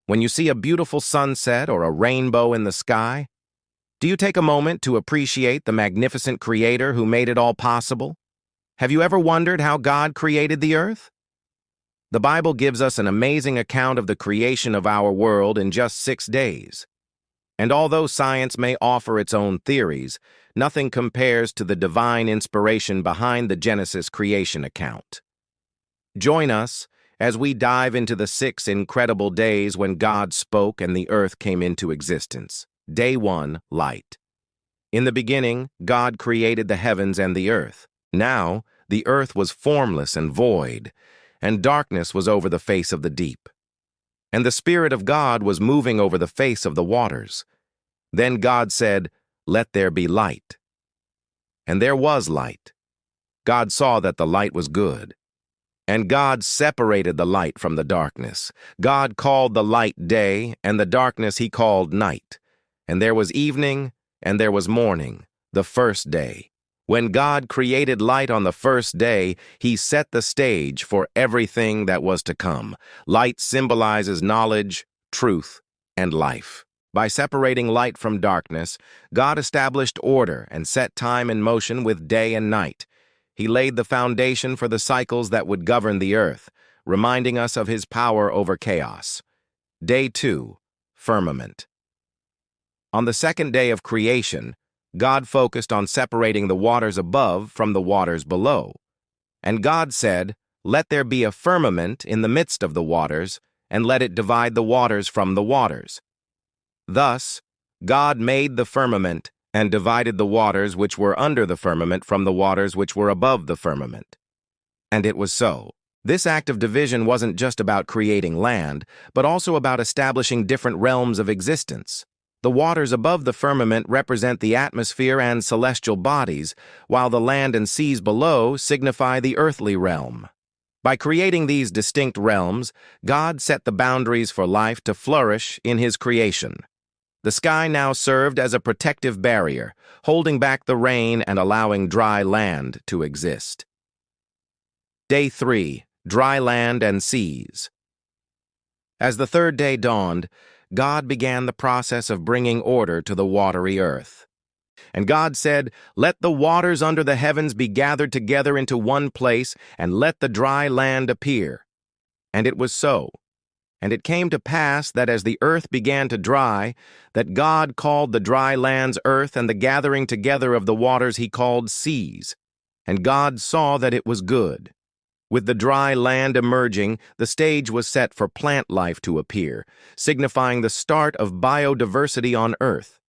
When you see a beautiful sunset or a rainbow in the sky, do you take a moment to appreciate the magnificent Creator who made it all possible? Have you ever wondered how God created the earth? The Bible gives us an amazing account of the creation of our world in just 6 days. And although science may offer its own theories, nothing compares to the divine inspiration behind the Genesis creation account. Join us as we dive into the 6 incredible days when God spoke and the earth came into existence. Day 1, Light. In the beginning, God created the heavens and the earth. Now, the earth was formless and void, and darkness was over the face of the deep. And the Spirit of God was moving over the face of the waters. Then God said, "Let there be light." And there was light. God saw that the light was good. And God separated the light from the darkness. God called the light day, and the darkness he called night. And there was evening, and there was morning, the first day. When God created light on the first day, he set the stage for everything that was to come. Light symbolizes knowledge, truth, and life. By separating light from darkness, God established order and set time in motion with day and night. He laid the foundation for the cycles that would govern the earth, reminding us of his power over chaos. Day 2, Firmament. On the second day of creation, God focused on separating the waters above from the waters below. And God said, "Let there be a firmament in the midst of the waters, and let it divide the waters from the waters." Thus, God made the firmament and divided the waters which were under the firmament from the waters which were above the firmament. And it was so. This act of division wasn't just about creating land, but also about establishing different realms of existence. The waters above the firmament represent the atmosphere and celestial bodies, while the land and seas below signify the earthly realm. By creating these distinct realms, God set the boundaries for life to flourish in his creation. The sky now served as a protective barrier, holding back the rain and allowing dry land to exist. Day 3, Dry Land and Seas. As the third day dawned, God began the process of bringing order to the watery earth. And God said, "Let the waters under the heavens be gathered together into one place, and let the dry land appear." And it was so. And it came to pass that as the earth began to dry, that God called the dry lands earth, and the gathering together of the waters he called seas. And God saw that it was good. With the dry land emerging, the stage was set for plant life to appear, signifying the start of biodiversity on earth.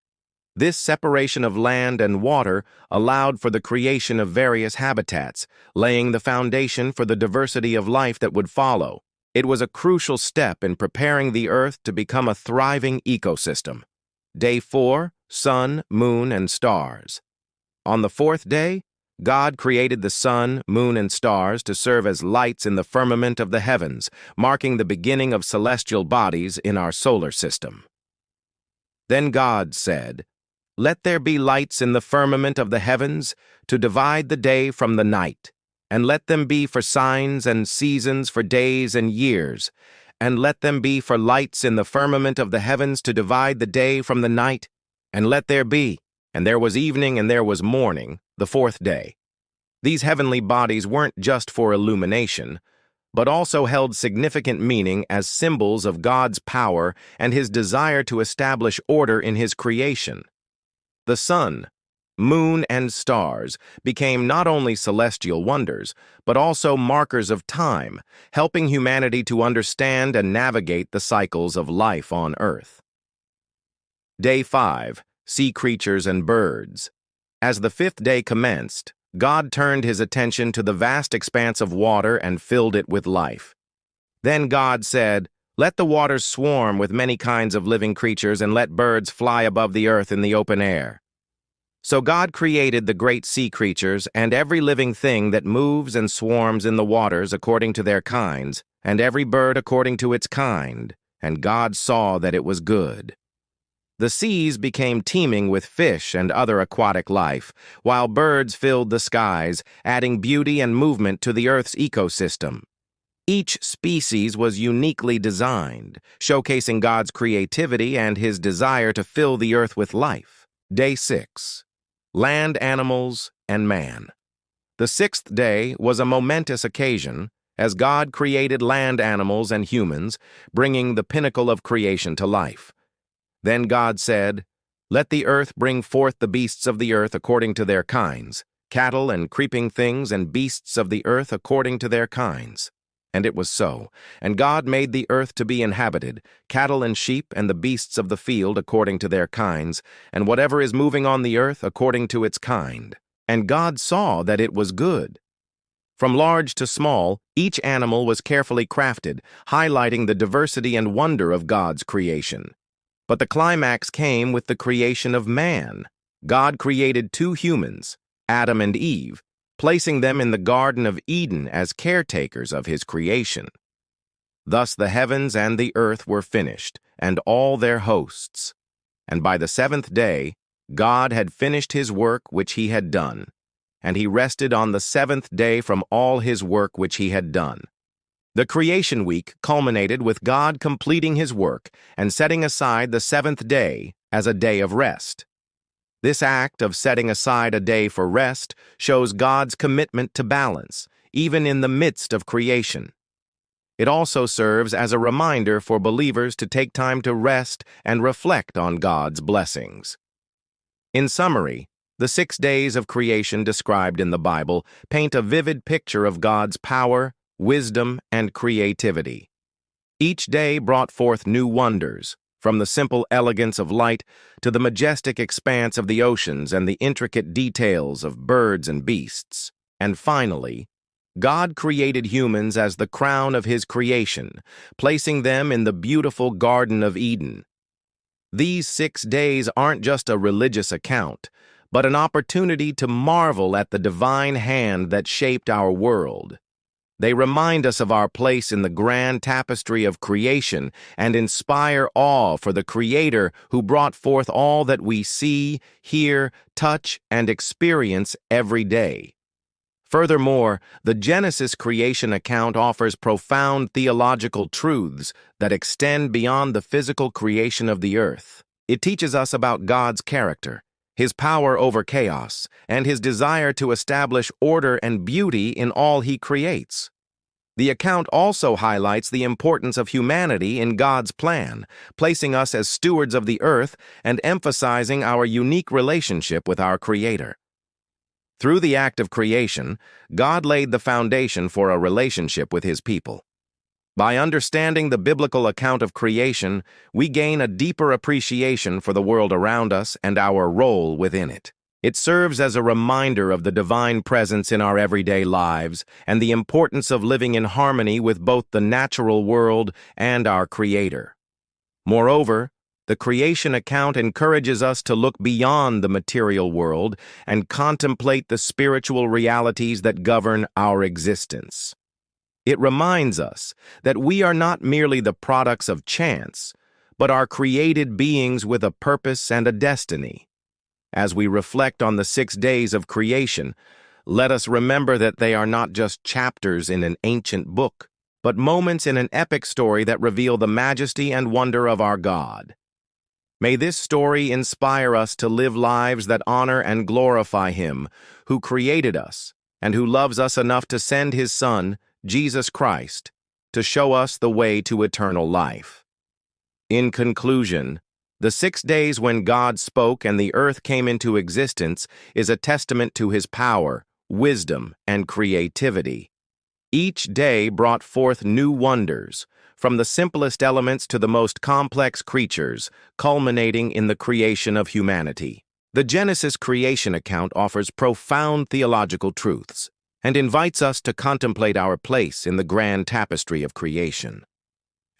This separation of land and water allowed for the creation of various habitats, laying the foundation for the diversity of life that would follow. It was a crucial step in preparing the earth to become a thriving ecosystem. Day 4, Sun, Moon, and Stars. On the fourth day, God created the sun, moon, and stars to serve as lights in the firmament of the heavens, marking the beginning of celestial bodies in our solar system. Then God said, "Let there be lights in the firmament of the heavens to divide the day from the night, and let them be for signs and seasons for days and years, and let them be for lights in the firmament of the heavens to divide the day from the night, and let there be." And there was evening and there was morning, the fourth day. These heavenly bodies weren't just for illumination, but also held significant meaning as symbols of God's power and his desire to establish order in his creation. The sun, moon, and stars became not only celestial wonders, but also markers of time, helping humanity to understand and navigate the cycles of life on Earth. Day 5, Sea Creatures and Birds. As the fifth day commenced, God turned his attention to the vast expanse of water and filled it with life. Then God said, "Let the waters swarm with many kinds of living creatures, and let birds fly above the earth in the open air." So God created the great sea creatures and every living thing that moves and swarms in the waters according to their kinds, and every bird according to its kind. And God saw that it was good. The seas became teeming with fish and other aquatic life, while birds filled the skies, adding beauty and movement to the Earth's ecosystem. Each species was uniquely designed, showcasing God's creativity and his desire to fill the earth with life. Day 6. Land Animals and Man. The sixth day was a momentous occasion as God created land animals and humans, bringing the pinnacle of creation to life. Then God said, "Let the earth bring forth the beasts of the earth according to their kinds, cattle and creeping things and beasts of the earth according to their kinds." And it was so. And God made the earth to be inhabited, cattle and sheep and the beasts of the field according to their kinds, and whatever is moving on the earth according to its kind. And God saw that it was good. From large to small, each animal was carefully crafted, highlighting the diversity and wonder of God's creation. But the climax came with the creation of man. God created two humans, Adam and Eve, placing them in the Garden of Eden as caretakers of his creation. Thus the heavens and the earth were finished, and all their hosts. And by the seventh day, God had finished his work which he had done, and he rested on the seventh day from all his work which he had done. The creation week culminated with God completing his work and setting aside the seventh day as a day of rest. This act of setting aside a day for rest shows God's commitment to balance, even in the midst of creation. It also serves as a reminder for believers to take time to rest and reflect on God's blessings. In summary, the 6 days of creation described in the Bible paint a vivid picture of God's power, wisdom, and creativity. Each day brought forth new wonders, from the simple elegance of light to the majestic expanse of the oceans and the intricate details of birds and beasts. And finally, God created humans as the crown of his creation, placing them in the beautiful Garden of Eden. These 6 days aren't just a religious account, but an opportunity to marvel at the divine hand that shaped our world. They remind us of our place in the grand tapestry of creation and inspire awe for the Creator who brought forth all that we see, hear, touch, and experience every day. Furthermore, the Genesis creation account offers profound theological truths that extend beyond the physical creation of the earth. It teaches us about God's character, his power over chaos, and his desire to establish order and beauty in all he creates. The account also highlights the importance of humanity in God's plan, placing us as stewards of the earth and emphasizing our unique relationship with our Creator. Through the act of creation, God laid the foundation for a relationship with his people. By understanding the biblical account of creation, we gain a deeper appreciation for the world around us and our role within it. It serves as a reminder of the divine presence in our everyday lives and the importance of living in harmony with both the natural world and our Creator. Moreover, the creation account encourages us to look beyond the material world and contemplate the spiritual realities that govern our existence. It reminds us that we are not merely the products of chance, but are created beings with a purpose and a destiny. As we reflect on the 6 days of creation, let us remember that they are not just chapters in an ancient book, but moments in an epic story that reveal the majesty and wonder of our God. May this story inspire us to live lives that honor and glorify Him, who created us and who loves us enough to send His Son, Jesus Christ, to show us the way to eternal life. In conclusion, the 6 days when God spoke and the earth came into existence is a testament to His power, wisdom, and creativity. Each day brought forth new wonders, from the simplest elements to the most complex creatures, culminating in the creation of humanity. The Genesis creation account offers profound theological truths and invites us to contemplate our place in the grand tapestry of creation.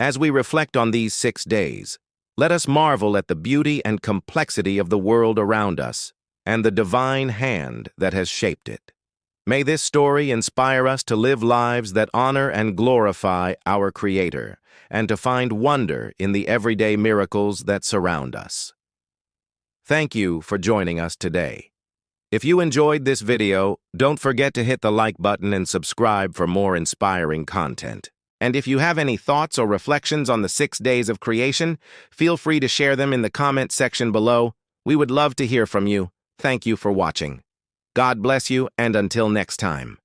As we reflect on these 6 days, let us marvel at the beauty and complexity of the world around us and the divine hand that has shaped it. May this story inspire us to live lives that honor and glorify our Creator and to find wonder in the everyday miracles that surround us. Thank you for joining us today. If you enjoyed this video, don't forget to hit the like button and subscribe for more inspiring content. And if you have any thoughts or reflections on the 6 days of creation, feel free to share them in the comment section below. We would love to hear from you. Thank you for watching. God bless you, and until next time.